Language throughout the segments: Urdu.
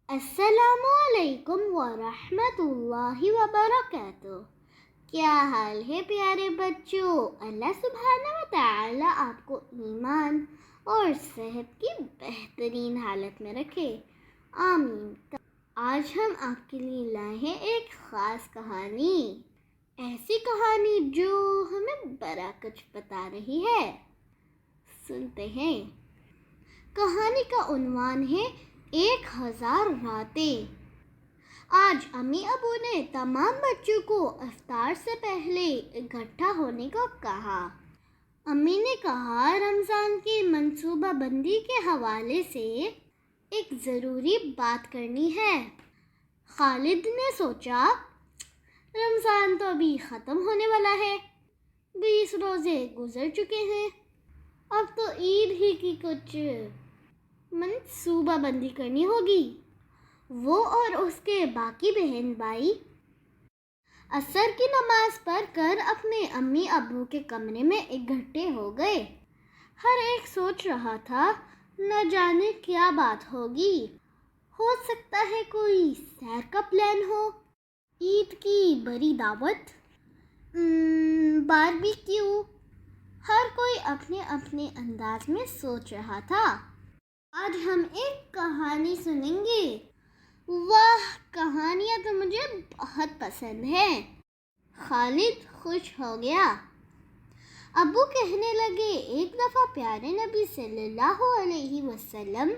السلام علیکم ورحمۃ اللہ وبرکاتہ۔ کیا حال ہے پیارے بچوں؟ اللہ سبحانہ و تعالی آپ کو ایمان اور صحت کی بہترین حالت میں رکھے، آمین۔ آج ہم آپ کے لیے لائے ہیں ایک خاص کہانی، ایسی کہانی جو ہمیں بڑا کچھ بتا رہی ہے۔ سنتے ہیں۔ کہانی کا عنوان ہے 1000 راتیں۔ آج امی ابو نے تمام بچوں کو افطار سے پہلے اکٹھا ہونے کو کہا۔ امی نے کہا رمضان کی منصوبہ بندی کے حوالے سے ایک ضروری بات کرنی ہے۔ خالد نے سوچا رمضان تو ابھی ختم ہونے والا ہے، 20 روزے گزر چکے ہیں، اب تو عید ہی کی کچھ منصوبہ بندی کرنی ہوگی۔ وہ اور اس کے باقی بہن بھائی عصر کی نماز پڑھ کر اپنے امی ابو کے کمرے میں اکٹھے ہو گئے۔ ہر ایک سوچ رہا تھا نہ جانے کیا بات ہوگی، ہو سکتا ہے کوئی سیر کا پلان ہو، عید کی بڑی دعوت، باربیکیو۔ ہر کوئی اپنے اپنے انداز میں سوچ رہا تھا۔ آج ہم ایک کہانی سنیں گے۔ واہ، کہانیاں تو مجھے بہت پسند ہیں۔ خالد خوش ہو گیا۔ ابو کہنے لگے ایک دفعہ پیارے نبی صلی اللہ علیہ وسلم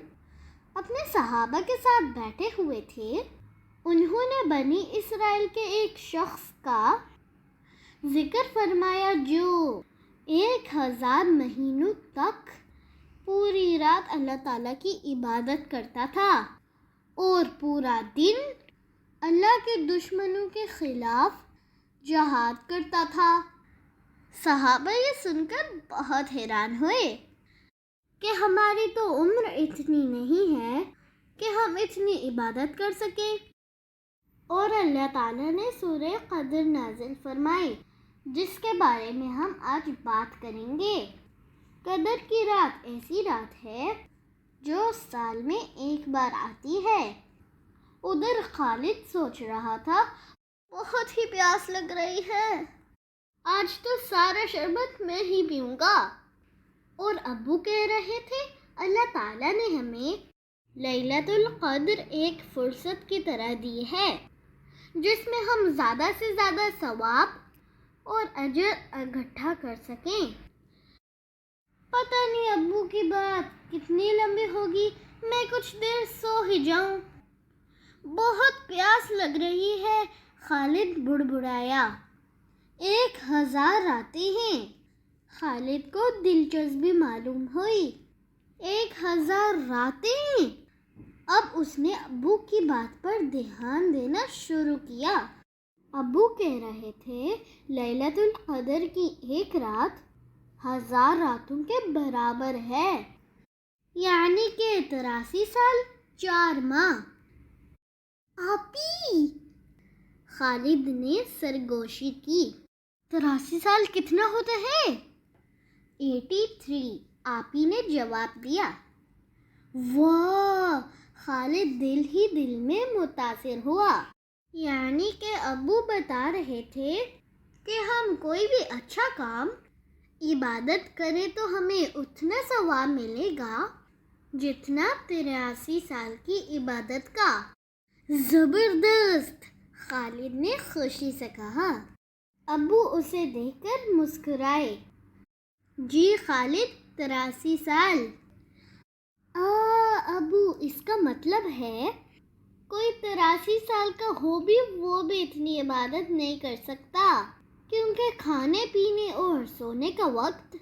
اپنے صحابہ کے ساتھ بیٹھے ہوئے تھے۔ انہوں نے بنی اسرائیل کے ایک شخص کا ذکر فرمایا جو 1000 مہینوں تک پوری رات اللہ تعالیٰ کی عبادت کرتا تھا اور پورا دن اللہ کے دشمنوں کے خلاف جہاد کرتا تھا۔ صحابہ یہ سن کر بہت حیران ہوئے کہ ہماری تو عمر اتنی نہیں ہے کہ ہم اتنی عبادت کر سکیں، اور اللہ تعالیٰ نے سورہ قدر نازل فرمائی جس کے بارے میں ہم آج بات کریں گے۔ قدر کی رات ایسی رات ہے جو سال میں ایک بار آتی ہے۔ ادھر خالد سوچ رہا تھا بہت ہی پیاس لگ رہی ہے، آج تو سارا شربت میں ہی پیوں گا۔ اور ابو کہہ رہے تھے اللہ تعالیٰ نے ہمیں لیلۃ القدر ایک فرصت کی طرح دی ہے جس میں ہم زیادہ سے زیادہ ثواب اور اجر اکٹھا کر سکیں۔ پتہ نہیں ابو کی بات کتنی لمبی ہوگی، میں کچھ دیر سو ہی جاؤں، بہت پیاس لگ رہی ہے۔ خالد بڑبڑایا۔ 1000 راتیں ہیں۔ خالد کو دلچسپی معلوم ہوئی۔ 1000 راتیں؟ اب اس نے ابو کی بات پر دھیان دینا شروع کیا۔ ابو کہہ رہے تھے لیلۃ القدر کی ایک رات 1000 راتوں کے برابر ہے، یعنی کہ 83 سال 4 ماہ۔ آپی، خالد نے سرگوشی کی۔ 83 سال کتنا ہوتا ہے؟ 83، آپی نے جواب دیا۔ واہ، خالد دل ہی دل میں متاثر ہوا۔ یعنی کہ ابو بتا رہے تھے کہ ہم کوئی بھی اچھا کام عبادت کریں تو ہمیں اتنا ثواب ملے گا جتنا 83 سال کی عبادت کا۔ زبردست، خالد نے خوشی سے کہا۔ ابو اسے دیکھ کر مسکرائے۔ جی خالد، 83 سال۔ ابو، اس کا مطلب ہے کوئی 83 سال کا ہو بھی وہ بھی اتنی عبادت نہیں کر سکتا، کیونکہ کھانے پینے اور سونے کا وقت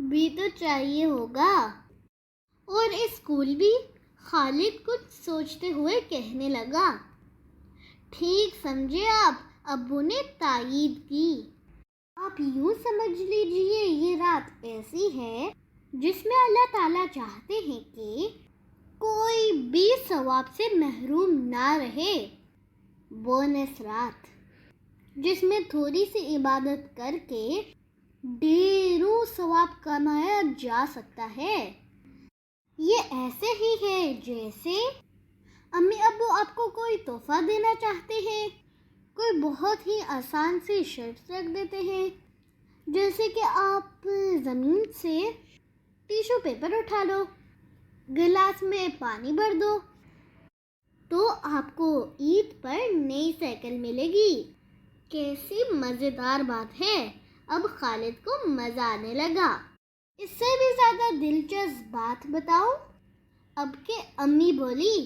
بھی تو چاہیے ہوگا۔ اور اسکول بھی؟ خالد کچھ سوچتے ہوئے کہنے لگا۔ ٹھیک سمجھے آپ، ابو نے تائید کی۔ آپ یوں سمجھ لیجئے یہ رات ایسی ہے جس میں اللہ تعالیٰ چاہتے ہیں کہ کوئی بھی ثواب سے محروم نہ رہے۔ بونس رات، جس میں تھوڑی سی عبادت کر کے ڈھیروں ثواب کمایا جا سکتا ہے۔ یہ ایسے ہی ہے جیسے امی ابو کوئی تحفہ دینا چاہتے ہیں، کوئی بہت ہی آسان سی شرط رکھ دیتے ہیں، جیسے کہ آپ زمین سے ٹیشو پیپر اٹھا لو، گلاس میں پانی بھر دو تو آپ کو عید پر نئی سائیکل ملے گی۔ کیسی مزیدار بات ہے، اب خالد کو مزہ آنے لگا۔ اس سے بھی زیادہ دلچسپ بات بتاؤں؟ اب کہ امی بولی،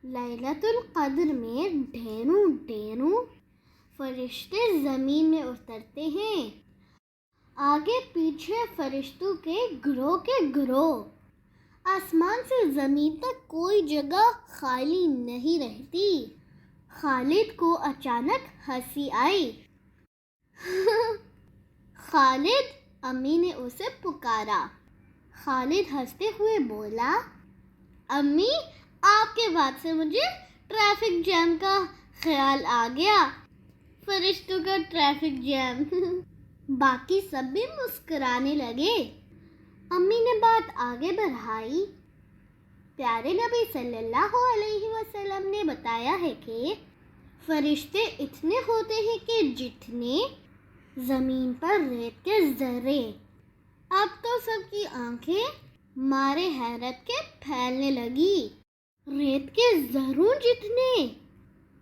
لیلۃ القدر میں ڈھیروں فرشتے زمین میں اترتے ہیں، آگے پیچھے فرشتوں کے گروہ، آسمان سے زمین تک کوئی جگہ خالی نہیں رہتی۔ خالد کو اچانک ہنسی آئی۔ خالد، امی نے اسے پکارا۔ خالد ہنستے ہوئے بولا، امی، آپ کے بات سے مجھے ٹریفک جیم کا خیال آ گیا۔ فرشتوں کا ٹریفک جیم۔ باقی سب بھی مسکرانے لگے۔ امی نے بات آگے بڑھائی، پیارے نبی صلی اللہ علیہ وسلم نے بتایا ہے کہ فرشتے اتنے ہوتے ہیں کہ جتنے زمین پر ریت کے ذرے۔ اب تو سب کی آنکھیں مارے حیرت کے پھیلنے لگی۔ ریت کے ذروں جتنے،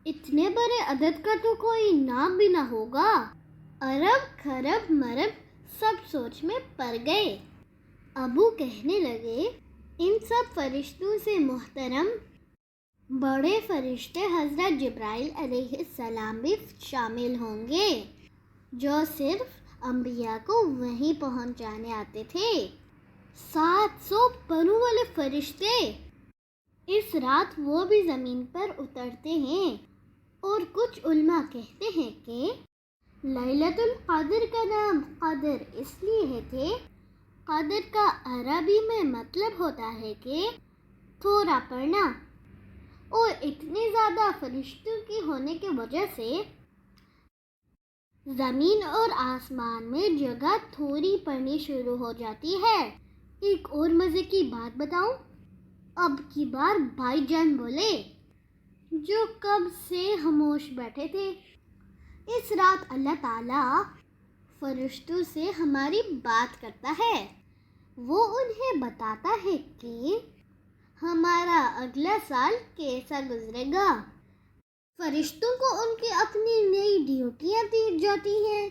اتنے بڑے عدد کا تو کوئی نام بھی نہ ہوگا۔ ارب خرب مرب سب سوچ میں پڑ گئے۔ ابو کہنے لگے، ان سب فرشتوں سے محترم بڑے فرشتے حضرت جبرائیل علیہ السلام بھی شامل ہوں گے، جو صرف انبیاء کو وحی پہنچانے آتے تھے۔ 700 پروں والے فرشتے اس رات وہ بھی زمین پر اترتے ہیں، اور کچھ علماء کہتے ہیں کہ لیلۃ القدر کا نام قدر اس لیے ہے کہ قدر کا عربی میں مطلب ہوتا ہے کہ تھوڑا پڑھنا، اور اتنے زیادہ فرشتوں کی ہونے کی وجہ سے زمین اور آسمان میں جگہ تھوڑی پڑنی شروع ہو جاتی ہے۔ ایک اور مزے کی بات بتاؤں؟ اب کی بار بھائی جان بولے، جو کب سے خاموش بیٹھے تھے۔ اس رات اللہ تعالیٰ فرشتوں سے ہماری بات کرتا ہے۔ وہ انہیں بتاتا ہے کہ ہمارا اگلا سال کیسا گزرے گا۔ فرشتوں کو ان کی اپنی نئی ڈیوٹیاں دی جاتی ہیں،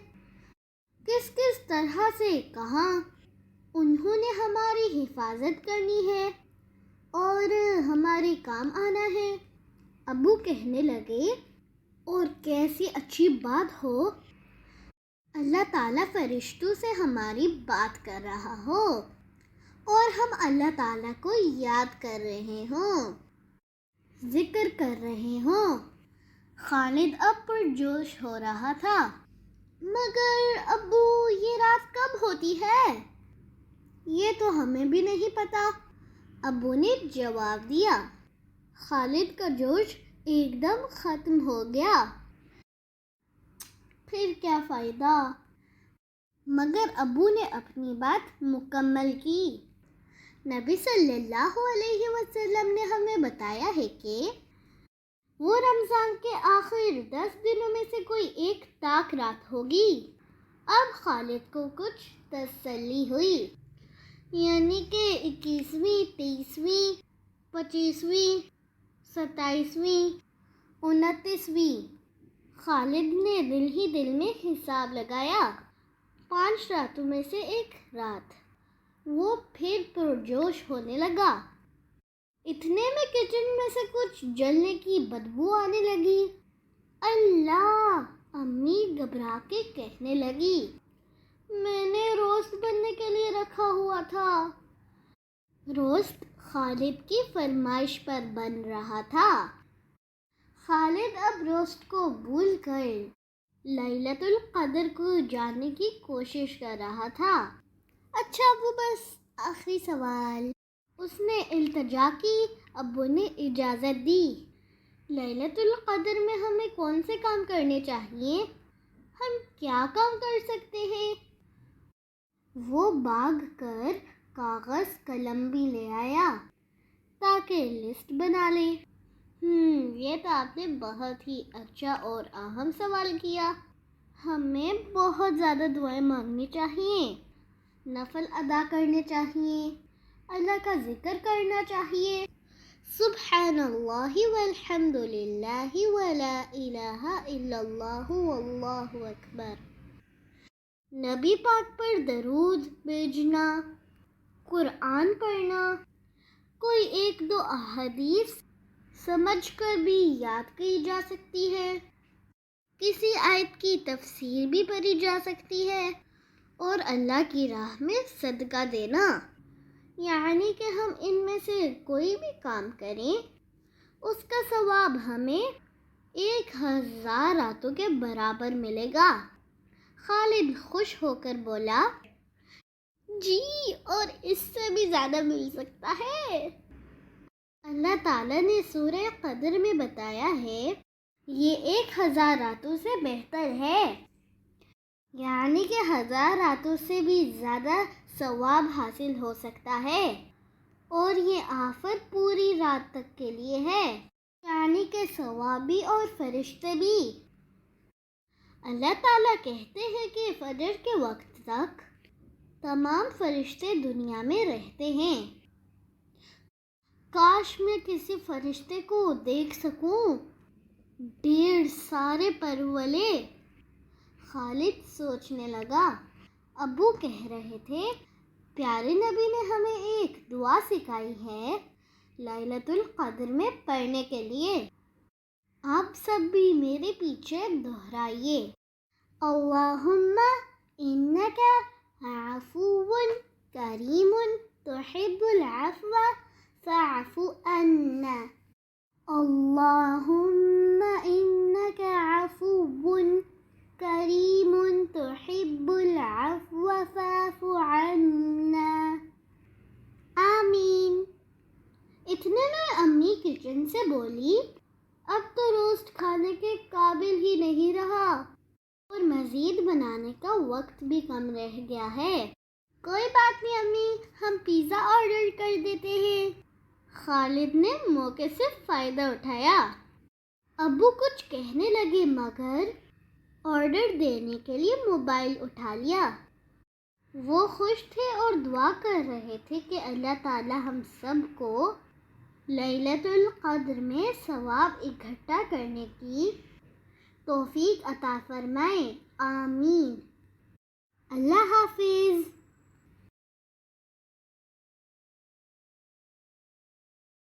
کس طرح سے کہاں انہوں نے ہماری حفاظت کرنی ہے اور ہمارے کام آنا ہے۔ ابو کہنے لگے، اور کیسی اچھی بات ہو، اللہ تعالیٰ فرشتوں سے ہماری بات کر رہا ہو اور ہم اللہ تعالیٰ کو یاد کر رہے ہوں، ذکر کر رہے ہوں۔ خالد اب پرجوش ہو رہا تھا۔ مگر ابو، یہ رات کب ہوتی ہے؟ یہ تو ہمیں بھی نہیں پتا، ابو نے جواب دیا۔ خالد کا جوش ایک دم ختم ہو گیا۔ پھر کیا فائدہ؟ مگر ابو نے اپنی بات مکمل کی۔ نبی صلی اللہ علیہ وسلم نے ہمیں بتایا ہے کہ وہ رمضان کے آخر 10 دنوں میں سے کوئی ایک تاک رات ہوگی۔ اب خالد کو کچھ تسلی ہوئی، یعنی کہ 21ویں، 23ویں، 25ویں، 27ویں، 29ویں۔ خالد نے دل ہی دل میں حساب لگایا، 5 راتوں میں سے ایک رات۔ وہ پھر پرجوش ہونے لگا۔ اتنے میں کچن میں سے کچھ جلنے کی بدبو آنے لگی۔ اللہ! امی گھبرا کے کہنے لگی، میں نے روسٹ بننے کے لیے رکھا ہوا تھا۔ روسٹ خالد کی فرمائش پر بن رہا تھا۔ خالد اب روسٹ کو بھول کر لیلۃ القدر کو جاننے کی کوشش کر رہا تھا۔ اچھا ابو، بس آخری سوال۔ اس نے التجا کی۔ ابو نے اجازت دی۔ لیلۃ القدر میں ہمیں کون سے کام کرنے چاہیے؟ ہم کیا کام کر سکتے ہیں؟ وہ بھاگ کر کاغذ قلم بھی لے آیا تاکہ لسٹ بنا لے۔ یہ تو آپ نے بہت ہی اچھا اور اہم سوال کیا۔ ہمیں بہت زیادہ دعائیں مانگنی چاہیے، نفل ادا کرنے چاہیے، اللہ کا ذکر کرنا چاہیے، سبحان اللہ والحمد للہ ولا الہ الا اللہ واللہ اکبر، نبی پاک پر درود بھیجنا، قرآن پڑھنا، کوئی ایک دو احادیث سمجھ کر بھی یاد کی جا سکتی ہے، کسی آیت کی تفسیر بھی پڑھی جا سکتی ہے، اور اللہ کی راہ میں صدقہ دینا، یعنی کہ ہم ان میں سے کوئی بھی کام کریں اس کا ثواب ہمیں 1000 راتوں کے برابر ملے گا۔ خالد خوش ہو کر بولا، جی اور اس سے بھی زیادہ مل سکتا ہے۔ اللہ تعالیٰ نے سورہ قدر میں بتایا ہے یہ 1000 راتوں سے بہتر ہے، یعنی کہ 1000 راتوں سے بھی زیادہ ثواب حاصل ہو سکتا ہے، اور یہ آفر پوری رات تک کے لیے ہے، یعنی کہ ثوابی اور فرشتے بھی۔ اللہ تعالیٰ کہتے ہیں کہ فجر کے وقت تک تمام فرشتے دنیا میں رہتے ہیں، کاش میں کسی فرشتے کو دیکھ سکوں، ڈھیر سارے پر والے۔ خالد سوچنے لگا، ابو کہہ رہے تھے پیارے نبی نے ہمیں ایک دعا سکھائی ہے لیلۃ القدر میں پڑھنے کے لیے، آپ سب بھی میرے پیچھے دہرائیے، اللہم انک عفو کریم تحب العفو فاعف عنا، اللہم انک عفو کریم تحب العفو فاعف عنا، آمین۔ اتنے میں امی کچن سے بولی، اب تو روسٹ کھانے کے قابل ہی نہیں رہا اور مزید بنانے کا وقت بھی کم رہ گیا ہے۔ کوئی بات نہیں امی، ہم پیزا آرڈر کر دیتے ہیں۔ خالد نے موقع سے فائدہ اٹھایا۔ ابو کچھ کہنے لگے مگر آرڈر دینے کے لیے موبائل اٹھا لیا۔ وہ خوش تھے اور دعا کر رہے تھے کہ اللہ تعالی ہم سب کو لیلۃ القدر میں ثواب اکٹھا کرنے کی توفیق عطا فرمائے، آمین۔ اللہ حافظ۔